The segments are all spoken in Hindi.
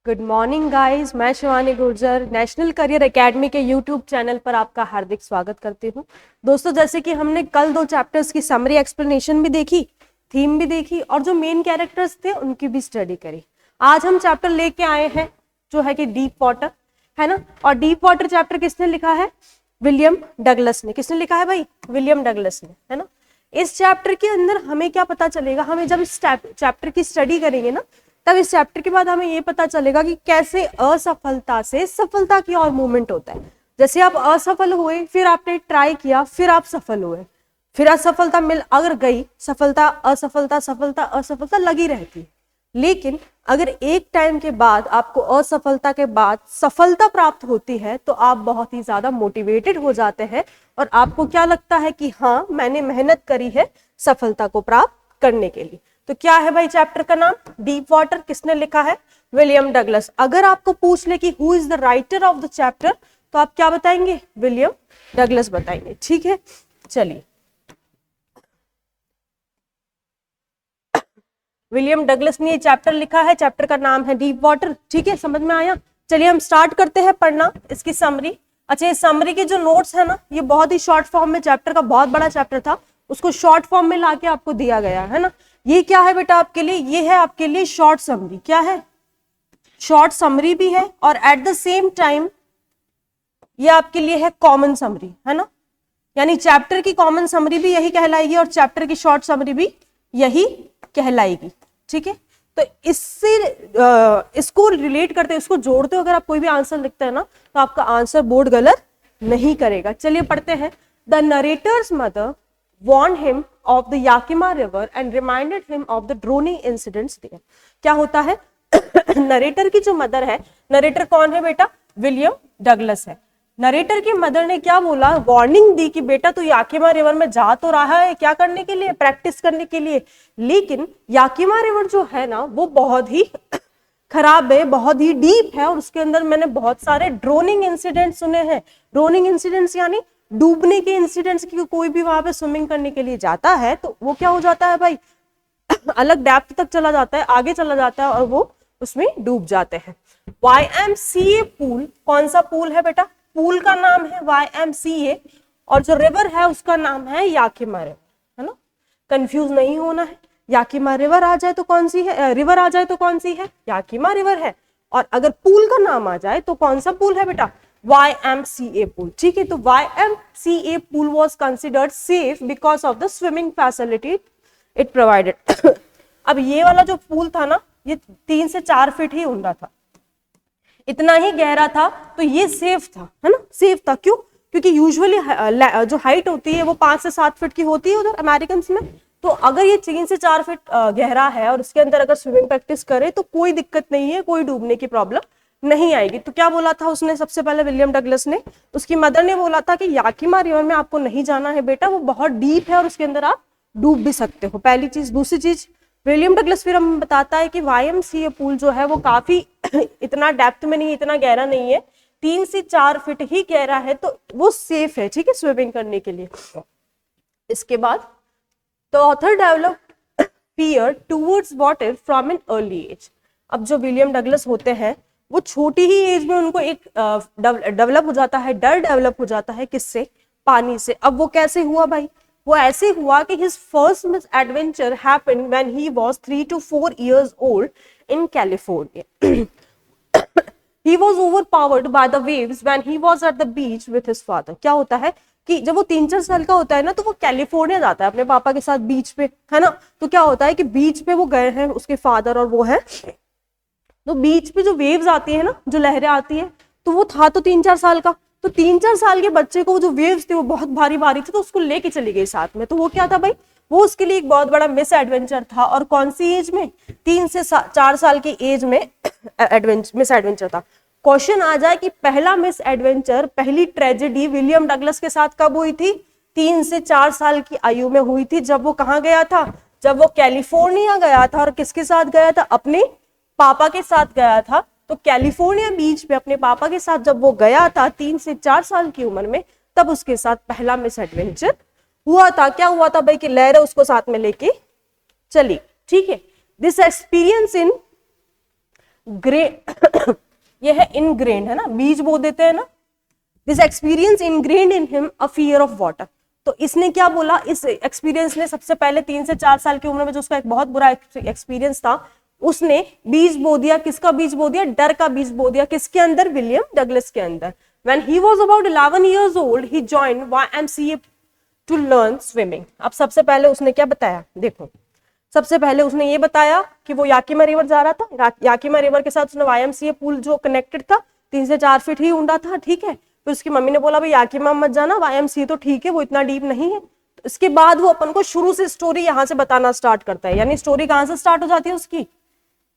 गुड मॉर्निंग गाइस, मैं Shivani Gurjar national career academy के यूट्यूब चैनल पर आपका हार्दिक स्वागत करती हूँ। दोस्तों, जैसे कि हमने कल 2 चैप्टर्स की समरी एक्सप्लेनेशन भी देखी, थीम भी देखी और जो मेन कैरेक्टर्स थे उनकी भी स्टडी करी। आज हम चैप्टर लेके आए हैं जो है कि डीप वाटर, है ना। और डीप वाटर चैप्टर किसने लिखा है? विलियम डगलस ने। किसने लिखा है भाई? विलियम डगलस ने, है ना। इस चैप्टर के अंदर हमें क्या पता चलेगा? हमें जब इस चैप्टर की स्टडी करेंगे ना, तब इस चैप्टर के बाद हमें ये पता चलेगा कि कैसे असफलता से सफलता की ओर मूवमेंट होता है। जैसे आप असफल हुए, फिर आपने ट्राई किया, फिर आप सफल हुए, फिर असफलता मिल अगर गई, सफलता असफलता सफलता असफलता लगी रहती है। लेकिन अगर एक टाइम के बाद आपको असफलता के बाद सफलता प्राप्त होती है तो आप बहुत ही ज्यादा मोटिवेटेड हो जाते हैं और आपको क्या लगता है कि हाँ, मैंने मेहनत करी है सफलता को प्राप्त करने के लिए। तो क्या है भाई चैप्टर का नाम? Deep water. किसने लिखा है? William Douglas. अगर आपको पूछ ले कि who is the writer of the chapter, तो आप क्या बताएंगे? विलियम डगलस बताएंगे। ठीक है, चलिए। विलियम डगलस ने ये चैप्टर लिखा है, चैप्टर का नाम है डीप वाटर। ठीक है, समझ में आया? चलिए हम स्टार्ट करते हैं पढ़ना इसकी समरी। अच्छा, ये समरी के जो नोट्स है ना, ये बहुत ही शॉर्ट फॉर्म में, चैप्टर का बहुत बड़ा चैप्टर था, उसको शॉर्ट फॉर्म में लाके आपको दिया गया है ना। ये क्या है बेटा आपके लिए? ये है आपके लिए शॉर्ट समरी। क्या है? शॉर्ट समरी भी है और एट द सेम टाइम ये आपके लिए है कॉमन समरी, है ना। यानी चैप्टर की कॉमन समरी भी यही कहलाएगी और चैप्टर की शॉर्ट समरी भी यही कहलाएगी। ठीक है, तो इससे इसको रिलेट करते, इसको जोड़ते अगर आप कोई भी आंसर लिखते हैं ना, तो आपका आंसर बोर्ड गलत नहीं करेगा। चलिए पढ़ते हैं। The narrator's mother warned him of the Yakima river and reminded him of the droning incidents there. क्या होता है? नरेटर की जो मदर है, नरेटर कौन है बेटा? विलियम डगलस है। नरेटर की मदर ने क्या बोला? वार्निंग दी कि बेटा तू याकिमा रिवर में जा तो रहा है, क्या करने के लिए? प्रैक्टिस करने के लिए, लेकिन याकिमा रिवर जो है ना, वो बहुत ही खराब है, बहुत ही डीप है और उसके अंदर मैंने बहुत सारे ड्रोनिंग इंसिडेंट सुने हैं। ड्रोनिंग इंसिडेंट्स यानी डूबने के इंसिडेंट्स की। कोई भी वहां पे स्विमिंग करने के लिए जाता है तो वो क्या हो जाता है भाई? अलग डेप्थ तक चला जाता है, आगे चला जाता है और वो उसमें डूब जाते हैं। YMCA पूल, कौन सा पूल है बेटा? पूल का नाम है YMCA और जो रिवर है उसका नाम है याकिमा रिवर, है ना। कंफ्यूज नहीं होना है। याकिमा रिवर आ जाए तो कौन सी है? रिवर आ जाए तो कौन सी है? याकिमा रिवर है। और अगर पूल का नाम आ जाए तो कौन सा पूल है बेटा? YMCA pool। ठीक है, तो YMCA pool was considered safe because of the swimming facility it provided। अब ये वाला जो पूल था ना, ये 3 से 4 फीट ही ऊंडा था, इतना ही गहरा था, तो ये सेफ था, है ना। सेफ था क्यों? क्योंकि यूजुअली जो हाइट होती है वो 5 से 7 फीट की होती है उधर अमेरिकन में। तो अगर ये 3 से 4 फीट गहरा है और उसके अंदर अगर स्विमिंग प्रैक्टिस करे तो कोई दिक्कत नहीं है, कोई डूबने की प्रॉब्लम नहीं आएगी। तो क्या बोला था उसने सबसे पहले? विलियम डगलस ने, उसकी मदर ने बोला था कि याकिमा रिवर में आपको नहीं जाना है बेटा, वो बहुत डीप है और उसके अंदर आप डूब भी सकते हो। पहली चीज। दूसरी चीज, विलियम डगलस फिर हमें बताता है कि YMCA पूल जो है वो काफी इतना डेप्थ में नहीं, इतना गहरा नहीं है, 3 से 4 फीट ही गहरा है, तो वो सेफ है, ठीक है, स्विमिंग करने के लिए। इसके बाद the author developed fear towards water from an early age. अब जो विलियम डगलस होते हैं वो छोटी ही एज में उनको एक डेवलप हो जाता है, डर डेवलप हो जाता है। किससे? पानी से। अब वो कैसे हुआ भाई? वो ऐसे हुआ कि his first misadventure happened when he was 3 to 4 years old in California। He was overpowered by the waves when he was at the beach with his father। क्या होता है कि जब वो 3-4 साल का होता है ना, तो वो कैलिफोर्निया जाता है अपने पापा के साथ बीच पे, है ना। तो क्या होता है कि बीच पे वो गए हैं, उसके फादर और वो है, तो बीच पे जो वेव्स आती है ना, जो लहरें आती है, तो वो था तो 3-4 साल का, तो 3-4 साल के बच्चे को वो जो वेव्स थी वो बहुत भारी भारी थी, तो उसको लेके चली गई साथ में। तो वो क्या था भाई? वो उसके लिए एक बहुत बड़ा मिस एडवेंचर था। और कौन सी एज में? 3 से 4 साल की एज में मिस एडवेंचर था। क्वेश्चन आ जाए कि पहला मिस एडवेंचर, पहली ट्रेजेडी विलियम डगलस के साथ कब हुई थी? 3 से 4 साल की आयु में हुई थी। जब वो कहाँ गया था? जब वो कैलिफोर्निया गया था। और किसके साथ गया था? अपने पापा के साथ गया था। तो कैलिफोर्निया बीच पे अपने पापा के साथ जब वो गया था 3 से 4 साल की उम्र में, तब उसके साथ पहला मिस एडवेंचर हुआ था। क्या हुआ था भाई? कि लहरें उसको साथ में लेके चली। ठीक है, दिस एक्सपीरियंस इन ग्रेट ये है इनग्रेन्ड, है ना, बीज बो देते हैं ना। This experience ingrained in him a fear of water. तो इसने क्या बोला, इस एक्सपीरियंस ने सबसे पहले 3 से 4 साल की उम्र में जो उसका एक बहुत बुरा एक्सपीरियंस था, उसने बीज बो दिया। किसका बीज बो दिया? डर का बीज बो दिया। किसके अंदर? विलियम डगलस के अंदर। When he was about 11 years old, he joined YMCA to learn swimming. अब सबसे पहले उसने क्या बताया? देखो, सबसे पहले उसने ये बताया कि वो याकिमा रिवर जा रहा था। याकिमा रिवर के साथ उसने YMCA पूल जो कनेक्टेड था 3 से 4 फीट ही ऊंडा था, ठीक है। फिर उसकी मम्मी ने बोला भाई याकिमा मत जाना, YMCA तो ठीक है, वो इतना डीप नहीं है। तो इसके बाद वो अपन को शुरू से स्टोरी यहाँ से बताना स्टार्ट करता है। यानी स्टोरी कहाँ से स्टार्ट हो जाती है उसकी?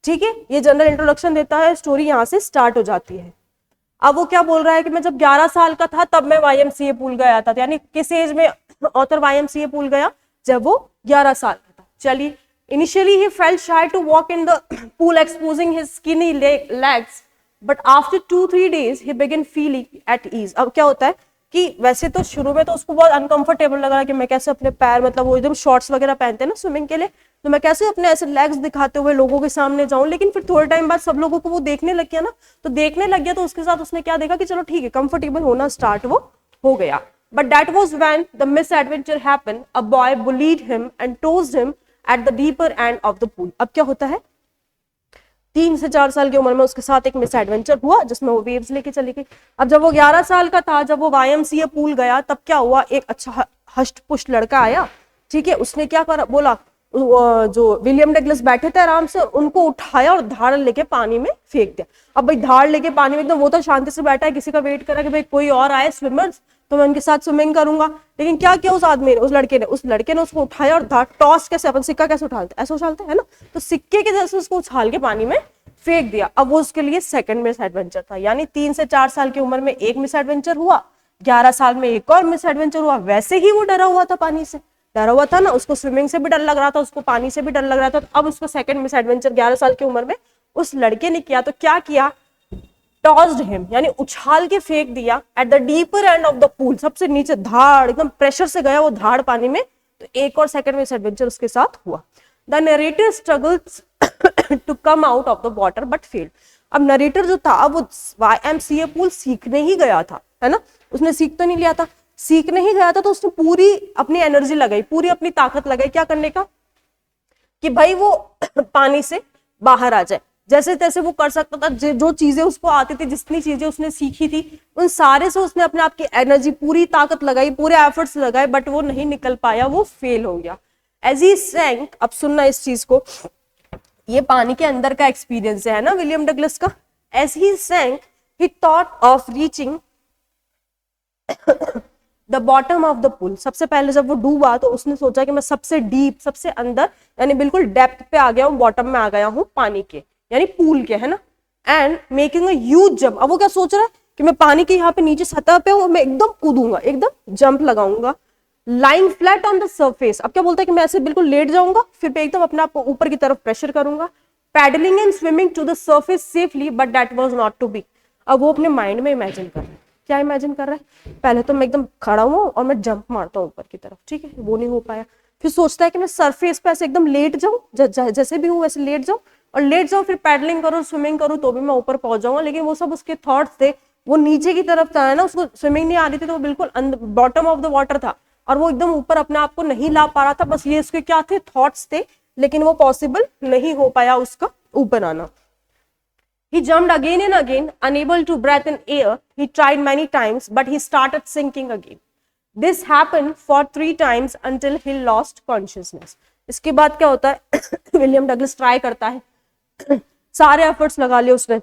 ठीक है, ये जनरल इंट्रोडक्शन देता है, स्टोरी यहाँ से स्टार्ट हो जाती है। अब वो क्या बोल रहा है कि मैं जब 11 साल का था तब मैं YMCA पूल गया था। यानी किस एज में ऑथर YMCA पूल गया? जब वो 11 साल का था। चलिए, initially he felt shy to walk in the pool exposing his skinny legs, but after 2-3 days he begin feeling at ease. अब क्या होता है कि वैसे तो शुरू में तो उसको बहुत अनकंफर्टेबल लग रहा है कि मैं कैसे अपने पैर, मतलब वो एकदम शॉर्ट्स वगैरह पहनते हैं ना स्विमिंग के लिए, तो मैं कैसे अपने ऐसे लेग्स दिखाते हुए लोगों के सामने जाऊं। लेकिन फिर थोड़े टाइम बाद सब लोगों को वो देखने लग गया ना, तो देखने लग गया तो उसके साथ उसने क्या देखा कि चलो ठीक है, कंफर्टेबल होना स्टार्ट वो हो गया। But that was when the misadventure happened. A boy bullied him and tossed him at the deeper end of the pool. अब क्या होता है, 3 से 4 साल की उम्र में उसके साथ एक मिस एडवेंचर हुआ जिसमें वो वेव्स लेके चली गई। अब जब वो 11 साल का था, जब वो YMCA पूल गया, तब क्या हुआ, एक अच्छा हष्ट पुष्ट लड़का आया, ठीक है। उसने क्या करा, बोला, जो विलियम डगलस बैठे थे आराम से, उनको उठाया और धाड़ लेके पानी में फेंक दिया। अब भाई धाड़ लेके पानी में, एकदम वो तो शांति से बैठा है, किसी का वेट कर रहा है कि भाई कोई और आए स्विमर्स तो मैं उनके साथ स्विमिंग करूंगा। लेकिन क्या किया उस आदमी ने, उस लड़के ने उसको उठाया और धाड़ टॉस, कैसे अपन सिक्का कैसे उठाते, ऐसे उछालते है ना, तो सिक्के के जैसे उसको उछाल के पानी में फेंक दिया। अब वो उसके लिए सेकंड मिस एडवेंचर था। यानी 3 से 4 साल की उम्र में एक मिस एडवेंचर हुआ, 11 साल में एक और मिस एडवेंचर हुआ। वैसे ही वो डरा हुआ था, पानी से डरा हुआ था ना, उसको स्विमिंग से भी डर लग रहा था, उसको पानी से भी डर लग रहा था। तो अब उसको सेकंड मिस एडवेंचर 11 साल की उम्र में उस लड़के ने किया। तो क्या किया, टॉस्ड हिम, यानी उछाल के फेंक दिया eight the deeper end of the pool, सबसे नीचे धाड़, एकदम प्रेशर से गया वो धाड़ पानी में। तो एक और सेकंड मिस एडवेंचर उसके साथ हुआ। The narrator struggles to come out of the water but failed. अब नरेटर जो था वो YMCA पूल सीखने ही गया था, है ना, उसने सीख तो नहीं लिया था, सीखने ही गया था। तो उसने पूरी अपनी एनर्जी लगाई, पूरी अपनी ताकत लगाई क्या करने का, कि भाई वो पानी से बाहर आ जाए। जैसे तैसे वो कर सकता था, जो चीजें उसको आती थी, जितनी चीजें उसने सीखी थी, उन सारे से उसने अपने आप की एनर्जी, पूरी ताकत लगाई, पूरे एफर्ट्स लगाए, बट वो नहीं निकल पाया, वो फेल हो गया। एज ही सैंक, अब सुनना इस चीज को, ये पानी के अंदर का एक्सपीरियंस है ना विलियम डगलस का। As he sank he thought of reaching the bottom of the pool. सबसे पहले जब वो डूबा तो उसने सोचा कि मैं सबसे डीप, सबसे अंदर, यानी बिल्कुल डेप्थ पे आ गया हूँ, बॉटम में आ गया हूँ पानी के, यानी पूल के, है ना। And making a huge jump. अब वो क्या सोच रहा है कि मैं पानी के यहाँ पे नीचे सतह पे हूँ, मैं एकदम कूदूंगा, एकदम जंप लगाऊंगा। Lying flat on the surface. अब क्या बोलता है कि मैं ऐसे बिल्कुल लेट जाऊंगा, फिर एकदम अपने आप को ऊपर की तरफ प्रेशर करूंगा। Paddling and swimming to the surface safely, but that was not to be. अब वो अपने माइंड में इमेजिन कर रहा है, क्या इमेजिन कर रहा है, पहले तो मैं एकदम खड़ा हूँ और मैं जंप मारता हूँ ऊपर की तरफ, ठीक है, वो नहीं हो पाया। फिर सोचता है कि मैं सरफेस पे ऐसे एकदम लेट जाऊं, जैसे भी हूँ वैसे लेट जाऊं, और लेट जाऊं, फिर पैडलिंग करूँ, स्विमिंग करूँ, तो भी मैं ऊपर पहुंच जाऊंगा। लेकिन वो सब उसके थॉट्स थे, वो नीचे की तरफ था, है ना, उसको स्विमिंग नहीं आ रही थी, तो वो बिल्कुल बॉटम ऑफ द वाटर था और वो एकदम ऊपर अपने आप को नहीं ला पा रहा था। बस ये उसके क्या थे, थॉट्स थे, लेकिन वो पॉसिबल नहीं हो पाया उसका ऊपर आना। He jumped again and again, unable to breathe in air. He tried many times, but he started sinking again. This happened for 3 times until he lost consciousness. इसके बाद क्या होता है, विलियम डगलस ट्राई करता है, सारे एफर्ट्स लगा लिए उसने,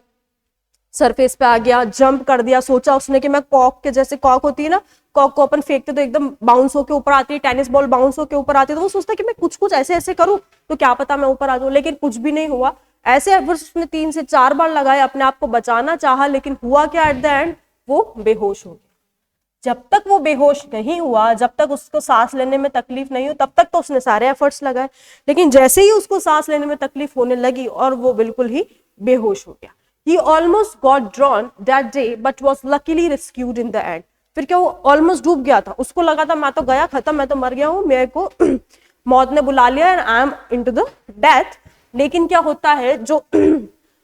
सरफेस पे आ गया, जंप कर दिया, सोचा उसने कि मैं कॉक के जैसे, कॉक होती है ना, कॉक को अपन फेंकते तो एकदम बाउंस होके ऊपर आती है, टेनिस बॉल बाउंस होके ऊपर आती है, तो वो सोचता है कि मैं कुछ ऐसे ऐसे करूं तो क्या पता मैं ऊपर आ जाऊं। लेकिन कुछ भी नहीं हुआ। ऐसे एफर्ट्स उसने 3 से 4 बार लगाए, अपने आप को बचाना चाहा, लेकिन हुआ क्या, एट द एंड वो बेहोश हो गया। जब तक वो बेहोश नहीं हुआ, जब तक उसको सांस लेने में तकलीफ नहीं हुई, तब तक तो उसने सारे एफर्ट्स लगाए। लेकिन जैसे ही उसको सांस लेने में तकलीफ होने लगी और वो बिल्कुल ही बेहोश हो गया। He almost got drowned that day, but was luckily rescued in the end. फिर क्या, वो ऑलमोस्ट डूब गया था, उसको लगा था मैं तो गया, खत्म, मैं तो मर गया हूँ, मेरे को मौत ने बुला लिया, and I am into the death. लेकिन क्या होता है, जो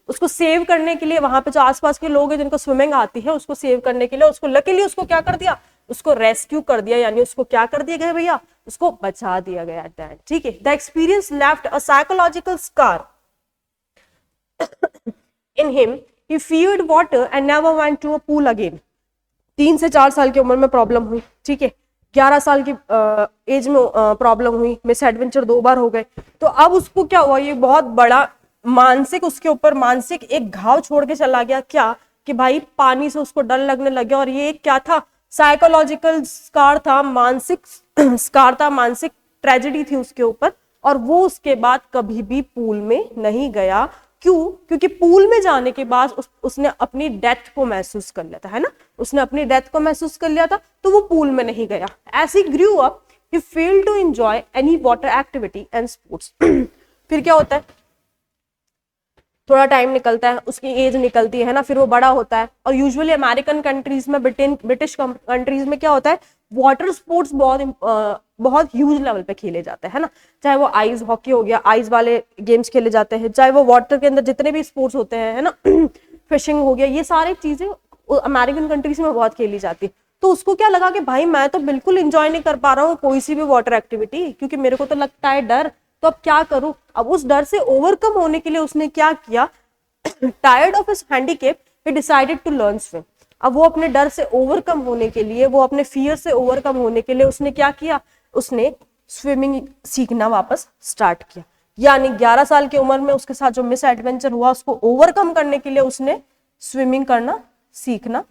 उसको सेव करने के लिए वहां पे जो आसपास के लोग हैं जिनको स्विमिंग आती है, उसको सेव करने के लिए उसको लकीली उसको क्या कर दिया, उसको रेस्क्यू कर दिया, यानी उसको क्या कर दिया गया भैया, उसको बचा दिया गया एट द एंड, ठीक है। The experience left a psychological scar in him, he feared water and never went to a pool again. 3 से 4 साल की उम्र में प्रॉब्लम हुई, ठीक है, 11 साल की एज में प्रॉब्लम हुई, मिस एडवेंचर 2 बार हो गए, तो अब उसको क्या हुआ, ये बहुत बड़ा मानसिक, उसके ऊपर मानसिक एक घाव छोड़ के चला गया, क्या कि भाई पानी से उसको डर लगने लग गया, और ये क्या था, साइकोलॉजिकल स्कार था, मानसिक स्कार था, मानसिक ट्रेजेडी थी उसके ऊपर, और वो उसके बाद कभी भी पूल में नहीं गया। क्यों? क्योंकि पूल में जाने के बाद उसने अपनी डेथ को महसूस कर लिया था, है ना, उसने अपनी डेथ को महसूस कर लिया था, तो वो पूल में नहीं गया। As he grew up he failed to enjoy any water activity and sports. फिर क्या होता है, थोड़ा टाइम निकलता है, उसकी एज निकलती है ना, फिर वो बड़ा होता है, और यूजुअली अमेरिकन कंट्रीज में, ब्रिटिश कंट्रीज में क्या होता है, वाटर स्पोर्ट्स बहुत ह्यूज लेवल पे खेले जाते हैं ना, चाहे वो आइस हॉकी हो गया, आइस वाले गेम्स खेले जाते हैं, चाहे वो वाटर के अंदर जितने भी स्पोर्ट्स होते हैं, है ना, फिशिंग हो गया, ये सारी चीजें अमेरिकन कंट्रीज में बहुत खेली जाती है। तो उसको क्या लगा कि भाई मैं तो बिल्कुल इंजॉय नहीं कर पा रहा हूँ कोई सी भी वाटर एक्टिविटी, क्योंकि मेरे को तो लगता है डर, तो अब क्या करूं। अब उस डर से ओवरकम होने के लिए उसने क्या किया, tired of his handicap he decided to learn swim. अब वो अपने डर से ओवरकम होने के लिए, वो अपने फियर से ओवरकम होने के लिए उसने क्या किया, उसने स्विमिंग सीखना वापस स्टार्ट किया। यानी 11 साल की उम्र में उसके साथ जो मिस एडवेंचर हुआ, उसको ओवरकम करने के लिए उसने स्विमिंग करना सीखना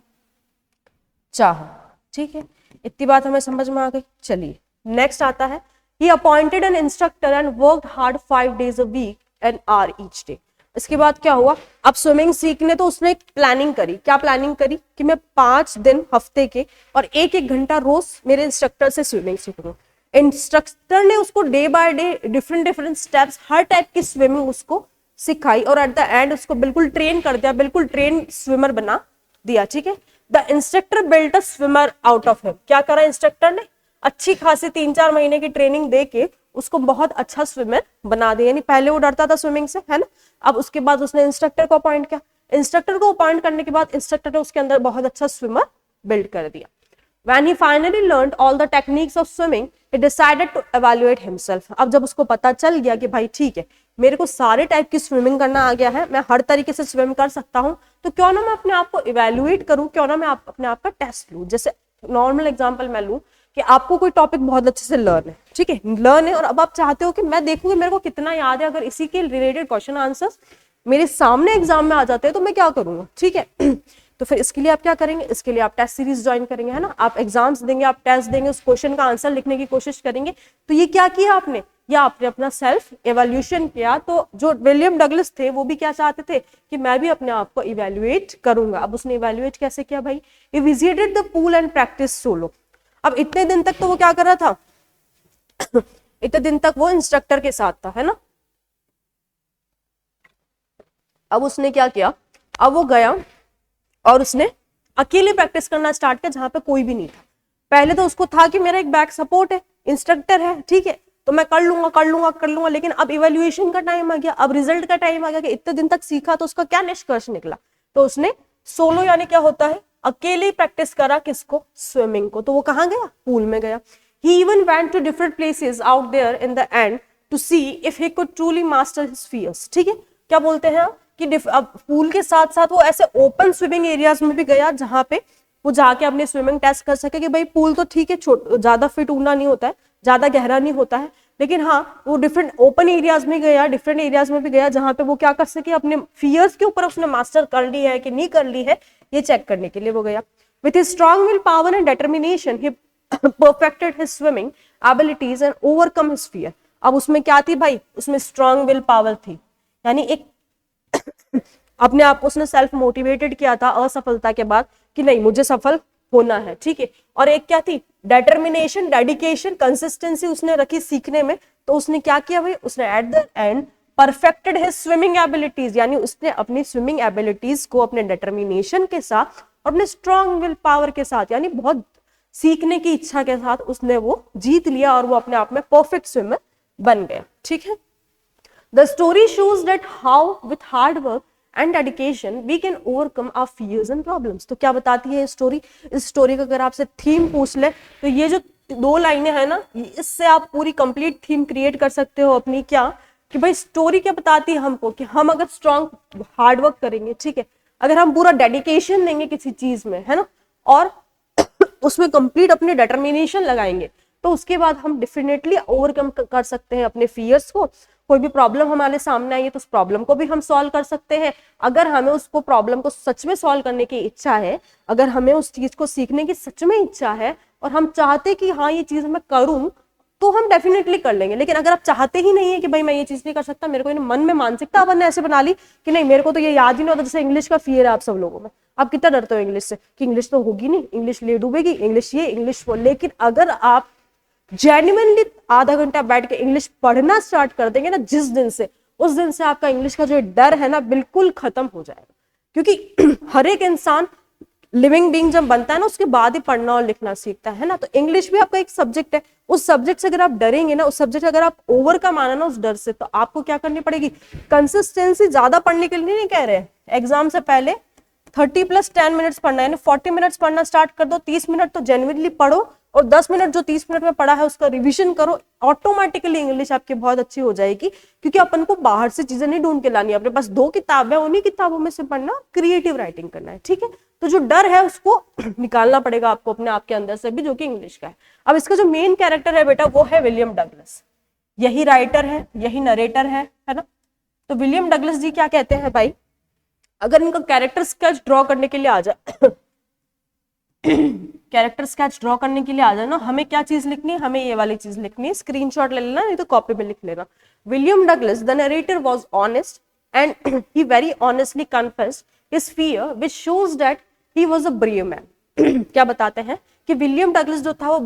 चाहा, ठीक है। इतनी बात हमें समझ में आ गई। चलिए नेक्स्ट आता है, he appointed an instructor and worked hard 5 days a week, an hour each day। इसके बाद क्या हुआ, अब स्विमिंग सीखने तो उसने एक प्लानिंग करी, क्या प्लानिंग करी कि मैं 5 दिन हफ्ते के और 1-1 घंटा रोज मेरे इंस्ट्रक्टर से स्विमिंग सीखूंगा। इंस्ट्रक्टर ने उसको day by day different steps, her type की स्विमिंग उसको सिखाई, और एट द एंड उसको बिल्कुल ट्रेन कर दिया, बिल्कुल ट्रेन स्विमर बना दिया, ठीक है। The instructor built a swimmer out of him. क्या करा इंस्ट्रक्टर ने, अच्छी खासी 3-4 महीने की ट्रेनिंग देके उसको बहुत अच्छा स्विमर बना दिया। यानी पहले वो डरता था स्विमिंग से, है ना, अब उसके बाद उसने इंस्ट्रक्टर को अपॉइंट किया। इंस्ट्रक्टर को अपॉइंट करने के बाद इंस्ट्रक्टर ने उसके अंदर बहुत अच्छा स्विमर बिल्ड कर दिया। When he finally learned all the techniques of swimming, he decided to evaluate himself। अब जब उसको पता चल गया कि भाई ठीक है, मेरे को सारे टाइप की स्विमिंग करना आ गया है, मैं हर तरीके से स्विम कर सकता हूँ, तो क्यों ना मैं अपने आप को इवेल्युएट करूँ, क्यों ना मैं अपने आप का टेस्ट लूँ। जैसे नॉर्मल एग्जांपल मैं लूँ कि आपको कोई टॉपिक बहुत अच्छे से लर्न है, ठीक है, लर्न है, और अब आप चाहते हो कि मैं देखूंगी मेरे को कितना याद है, अगर इसी के रिलेटेड क्वेश्चन आंसर्स मेरे सामने एग्जाम में आ जाते हैं तो मैं क्या करूंगा, ठीक है। तो फिर इसके लिए आप क्या करेंगे, इसके लिए आप टेस्ट सीरीज ज्वाइन करेंगे, है ना, आप एग्जाम्स देंगे, आप टेस्ट देंगे, उस क्वेश्चन का आंसर लिखने की कोशिश करेंगे। तो ये क्या किया आपने, या आपने अपना सेल्फ इवैल्यूएशन किया। तो जो विलियम डगलस थे वो भी क्या चाहते थे कि मैं भी अपने आप को इवैल्यूएट करूंगा। अब उसने इवैल्यूएट कैसे किया भाई, he visited the pool and practice solo. अब इतने दिन तक तो वो क्या कर रहा था इतने दिन तक वो इंस्ट्रक्टर के साथ था, है ना। अब उसने क्या किया, अब वो गया और उसने अकेले प्रैक्टिस करना स्टार्ट किया जहां पे कोई भी नहीं था। पहले तो उसको था कि मेरा एक बैक सपोर्ट है, इंस्ट्रक्टर है, ठीक है, तो मैं कर लूंगा, लेकिन अब इवैल्यूएशन का टाइम आ गया, अब रिजल्ट का टाइम आ गया कि इतने दिन तक सीखा तो उसका क्या निष्कर्ष निकला। तो उसने सोलो यानी क्या होता है, अकेले प्रैक्टिस करा, किसको, स्विमिंग को। तो वो कहाँ गया, पूल में गया। He even went to different places out there in the end to see if he could truly master his fears, ठीक है। क्या बोलते हैं कि अब पूल के साथ साथ वो ऐसे ओपन स्विमिंग एरियाज में भी गया जहां पे वो जाके अपने स्विमिंग टेस्ट कर सके कि भाई पूल तो ठीक है, ज्यादा फिट ऊना नहीं होता है, ज्यादा गहरा नहीं होता है, लेकिन हाँ वो डिफरेंट ओपन एरियाज में गया, डिफरेंट एरियाज में भी गया जहां पे वो क्या कर सके, अपने फियर्स के ऊपर उसने मास्टर कर ली है कि नहीं कर ली है, ये चेक करने के लिए वो गया। With his strong will power and determination he perfected his swimming abilities and overcome his fear. अब उसमें क्या थी भाई, उसमें स्ट्रॉन्ग विल पावर थी, यानी एक अपने आप को उसने सेल्फ मोटिवेटेड किया था असफलता के बाद कि नहीं मुझे सफल होना है, ठीक है। और एक क्या थी, डिटर्मिनेशन, डेडिकेशन, कंसिस्टेंसी उसने रखी सीखने में। तो उसने क्या किया भाई, उसने at the end perfected his swimming abilities, यानी उसने अपनी स्विमिंग एबिलिटीज को अपने डिटर्मिनेशन के साथ और अपने स्ट्रॉन्ग विल पावर के साथ, यानी बहुत सीखने की इच्छा के साथ उसने वो जीत लिया और वो अपने आप में परफेक्ट स्विमर बन गया, ठीक है। The story shows that how with hard work and dedication we can overcome our fears and problems. तो क्या बताती है स्टोरी? इस स्टोरी का अगर आपसे थीम पूछ ले तो ये जो 2 लाइनें हैं ना, इससे आप पूरी कंप्लीट थीम क्रिएट कर सकते हो अपनी। क्या कि भाई स्टोरी क्या बताती है हमको कि हम अगर स्ट्रॉन्ग हार्डवर्क करेंगे, ठीक है, अगर हम पूरा डेडिकेशन देंगे किसी चीज में, है ना, और उसमें कंप्लीट अपने डिटर्मिनेशन लगाएंगे, तो उसके बाद हम डेफिनेटली ओवरकम कर सकते हैं अपने फियर्स को। कोई भी प्रॉब्लम हमारे सामने आई है तो उस प्रॉब्लम को भी हम सॉल्व कर सकते हैं। अगर हमें उसको प्रॉब्लम को सच में सॉल्व करने की इच्छा है, अगर हमें उस चीज को सीखने की सच में इच्छा है और हम चाहते कि हाँ ये चीज मैं करूं, तो हम डेफिनेटली कर लेंगे। लेकिन अगर आप चाहते ही नहीं है कि भाई मैं ये चीज नहीं कर सकता, मेरे को मन में मानसिकता अपन ने ऐसे बना ली कि नहीं मेरे को तो ये याद ही नहीं होता, जैसे इंग्लिश का फियर है आप सब लोगों में, आप कितना डरते हो इंग्लिश से कि इंग्लिश तो होगी नहीं, इंग्लिश ले डूबेगी, इंग्लिश ये इंग्लिश वो। लेकिन अगर आप जेन्युइनली आधा घंटा बैठ के इंग्लिश पढ़ना स्टार्ट कर देंगे ना जिस दिन से, उस दिन से आपका इंग्लिश का जो डर है ना बिल्कुल खत्म हो जाएगा। क्योंकि हर एक इंसान लिविंग बीइंग जब बनता है ना उसके बाद ही पढ़ना और लिखना सीखता है ना। तो इंग्लिश भी आपका एक सब्जेक्ट है, उस सब्जेक्ट से अगर आप डरेंगे ना, उस सब्जेक्ट अगर आप ओवरकम आना ना उस डर से, तो आपको क्या करनी पड़ेगी? कंसिस्टेंसी ज्यादा पढ़ने के लिए नहीं कह रहे हैं, एग्जाम से पहले 30 + 10 मिनट्स पढ़ना है, 40 मिनट्स पढ़ना स्टार्ट कर दो, 30 मिनट तो जेन्युइनली पढ़ो और 10 मिनट जो 30 मिनट में पढ़ा है उसका रिवीजन करो। ऑटोमेटिकली इंग्लिश आपकी बहुत अच्छी हो जाएगी। क्योंकि अपन को बाहर से चीजें नहीं ढूंढ के लानी है, अपने पास 2 किताबें, उन्हीं किताबों में से पढ़ना, क्रिएटिव राइटिंग करना है, ठीक है। तो जो डर है उसको निकालना पड़ेगा आपको अपने आप के अंदर से भी, जो कि इंग्लिश का है। अब इसका जो मेन कैरेक्टर है बेटा वो है विलियम डगलस। यही राइटर है, यही नरेटर है ना। तो विलियम डगलस जी क्या कहते हैं भाई, अगर इनका कैरेक्टर स्केच ड्रॉ करने के लिए आ जाए कैरेक्टर स्केच ड्रॉ करने के लिए आ जाए ना, हमें क्या चीज लिखनी है? हमें ये वाली चीज लिखनी है, स्क्रीनशॉट ले लेना, नहीं तो कॉपी पे लिख लेना। William Douglas the narrator was honest and he very honestly confessed his fear which shows that he was a brave man. क्या बताते हैं कि विलियम डगलस जो था वो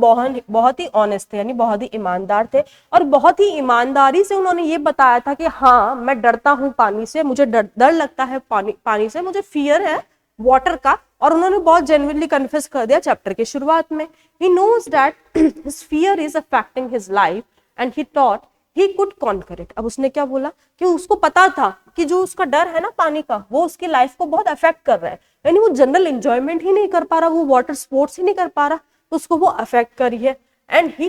बहुत ही ऑनेस्ट थे, यानी बहुत ही ईमानदार थे, और बहुत ही ईमानदारी से उन्होंने ये बताया था कि हाँ मैं डरता हूँ पानी से, मुझे डर लगता है पानी से, मुझे फियर है वाटर का। और उन्होंने बहुत जेन्युइनली कन्फेस कर दिया चैप्टर के शुरुआत में। He knows that his fear is affecting his life and he thought he could conquer it. अब उसने क्या बोला कि उसको पता था कि जो उसका डर है ना पानी का, वो उसकी लाइफ को बहुत अफेक्ट कर रहा है, यानी वो जनरल एंजॉयमेंट ही नहीं कर पा रहा, वो वाटर स्पोर्ट्स ही नहीं कर पा रहा, तो उसको वो अफेक्ट कर रही है। And he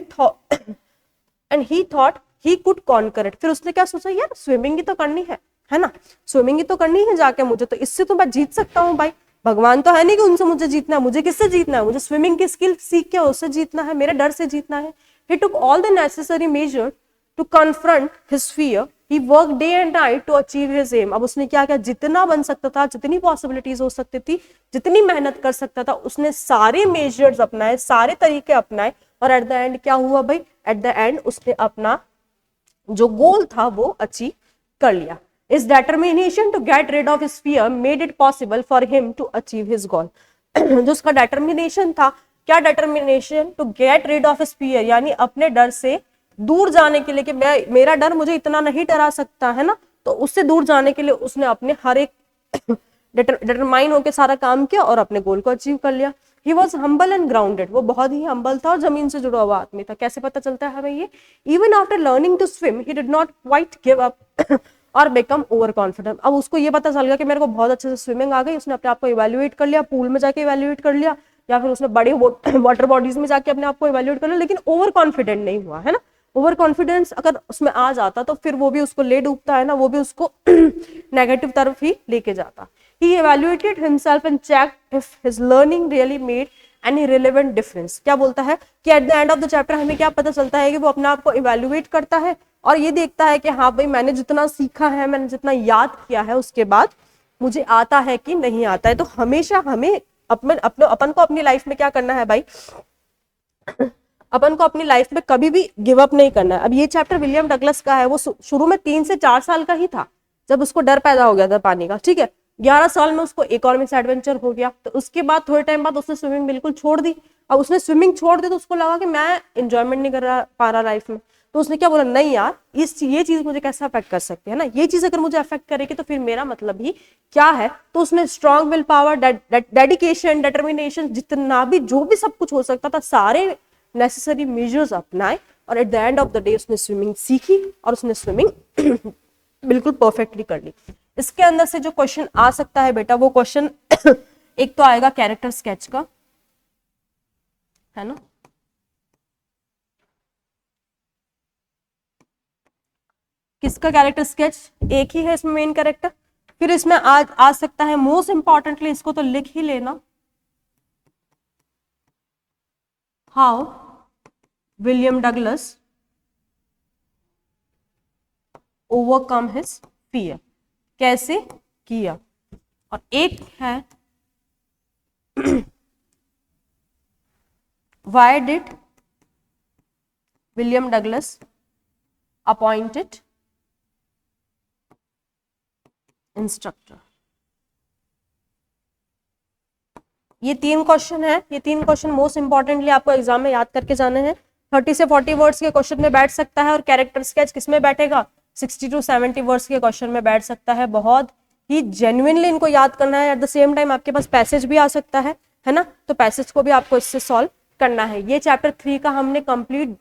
thought he could conquer it. फिर उसने क्या सोचा, यार स्विमिंग ही तो करनी है ना, स्विमिंग ही तो करनी है जाके मुझे, तो इससे तो मैं जीत सकता हूँ भाई। भगवान तो है नहीं कि उनसे मुझे जीतना है, मुझे किससे जीतना है? मुझे स्विमिंग की स्किल सीख के उससे जीतना है, मेरे डर से जीतना है। He took all the necessary measure to confront his fear. He worked day and night to achieve his aim. अब उसने क्या किया, जितना बन सकता था, जितनी पॉसिबिलिटीज हो सकती थी, जितनी मेहनत कर सकता था, उसने सारे मेजर्स अपनाए, सारे तरीके अपनाए, और एट द एंड क्या हुआ भाई? एट द एंड उसने अपना जो गोल था वो अचीव कर लिया। His determination to get rid of his fear made it possible for him to achieve his goal. जो उसका determination था, क्या determination to get rid of his fear, यानी अपने डर से दूर जाने के लिए, कि मेरा डर मुझे इतना नहीं डरा सकता है ना, तो उससे दूर जाने के लिए उसने अपने हर एक डिटरमाइन होकर सारा काम किया और अपने गोल को अचीव कर लिया। He was humble and grounded. वो बहुत ही हम्बल था और जमीन से जुड़ा हुआ आदमी था। कैसे पता चलता है हमें ये? Even after learning to swim, he did not quite give up और बिकम ओवर कॉन्फिडेंट। अब उसको ये पता चल गया कि मेरे को बहुत अच्छे से स्विमिंग आ गई, उसने अपने आप को इवैल्यूएट कर लिया, पूल में जाके इवैल्यूएट कर लिया, या फिर उसने बड़े वाटर बॉडीज में जाके अपने आप को इवैल्यूएट कर लिया, लेकिन ओवर कॉन्फिडेंट नहीं हुआ, है ना। ओवर कॉन्फिडेंस अगर उसमें आ जाता तो फिर वो भी उसको ले डूबता है ना, वो भी उसको नेगेटिव तरफ ही लेके जाता। He evaluated himself and checked if his learning really made any relevant difference. क्या बोलता है कि at the end of the chapter हमें क्या पता चलता है कि वो अपने आप को इवैल्यूएट करता है और ये देखता है कि हाँ भाई मैंने जितना सीखा है, मैंने जितना याद किया है, उसके बाद मुझे आता है कि नहीं आता है। तो हमेशा हमें अपन को अपनी लाइफ में क्या करना है भाई, अपन को अपनी लाइफ में कभी भी गिव अप नहीं करना है। अब ये चैप्टर विलियम डगलस का है, वो शुरू में 3 से 4 साल का ही था जब उसको डर पैदा हो गया था पानी का, ठीक है। 11 साल में उसको एक और मिस एडवेंचर हो गया, तो उसके बाद थोड़े टाइम बाद उसने स्विमिंग बिल्कुल छोड़ दी। अब उसने स्विमिंग छोड़ दी तो उसको लगा कि मैं एंजॉयमेंट नहीं कर पा रहा लाइफ में, तो उसने क्या बोला, नहीं यार ये चीज मुझे कैसे अफेक्ट कर सकती है ना, ये चीज अगर मुझे अफेक्ट करेगी तो फिर मेरा मतलब ही क्या है। तो उसने strong will power, dedication, determination, जितना भी जो भी सब कुछ हो सकता था, सारे नेसेसरी मेजर्स अपनाए और at the end of the day उसने स्विमिंग सीखी और उसने स्विमिंग बिल्कुल परफेक्टली कर ली। इसके अंदर से जो क्वेश्चन आ सकता है बेटा वो क्वेश्चन एक तो आएगा कैरेक्टर स्केच का, है ना, किसका कैरेक्टर स्केच, एक ही है इसमें मेन कैरेक्टर। फिर इसमें आ सकता है मोस्ट इंपॉर्टेंटली, इसको तो लिख ही लेना, how William Douglas overcome his fear, कैसे किया। और एक है why did William Douglas appointed instructor. ये 3 क्वेश्चन है, ये 3 क्वेश्चन मोस्ट इंपॉर्टेंटली आपको एग्जाम में याद करके जाने हैं। 30 से 40 वर्ड्स के क्वेश्चन में बैठ सकता है, और कैरेक्टर स्केच किस में बैठेगा, 60 to 70 वर्ड्स के क्वेश्चन में बैठ सकता है। बहुत ही जेन्युइनली इनको याद करना है। एट द सेम टाइम आपके पास पैसेज भी आ सकता है ना, तो पैसेज को भी आपको इससे सॉल्व करना है। ये चैप्टर 3 का हमने कंप्लीट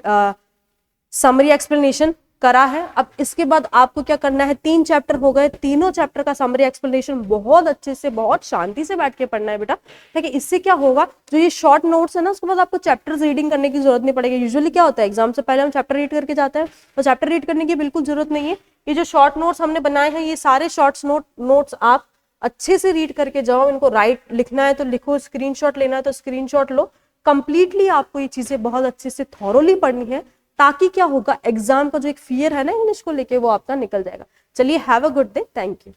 समरी एक्सप्लेनेशन करा है। अब इसके बाद आपको क्या करना है, 3 चैप्टर हो गए, तीनों चैप्टर का समरी एक्सप्लेनेशन बहुत अच्छे से, बहुत शांति से बैठ के पढ़ना है बेटा। ठीक है, इससे क्या होगा, जो ये शॉर्ट नोट्स है ना, उसके बाद आपको चैप्टर्स रीडिंग करने की जरूरत नहीं पड़ेगी। यूजुअली क्या होता है, एग्जाम से पहले हम चैप्टर रीड करके जाते हैं, तो चैप्टर रीड करने की बिल्कुल जरूरत नहीं है। ये जो शॉर्ट नोट्स हमने बनाए हैं, ये सारे शॉर्ट्स नोट्स आप अच्छे से रीड करके जाओ। इनको राइट लिखना है तो लिखो, स्क्रीनशॉट लेना है तो स्क्रीनशॉट लो। कंप्लीटली आपको ये चीजें बहुत अच्छे से थॉरोली पढ़नी है, ताकि क्या होगा, एग्जाम का जो एक फियर है ना इंग्लिश को लेके, वो आपका निकल जाएगा। चलिए, have a good day, thank you.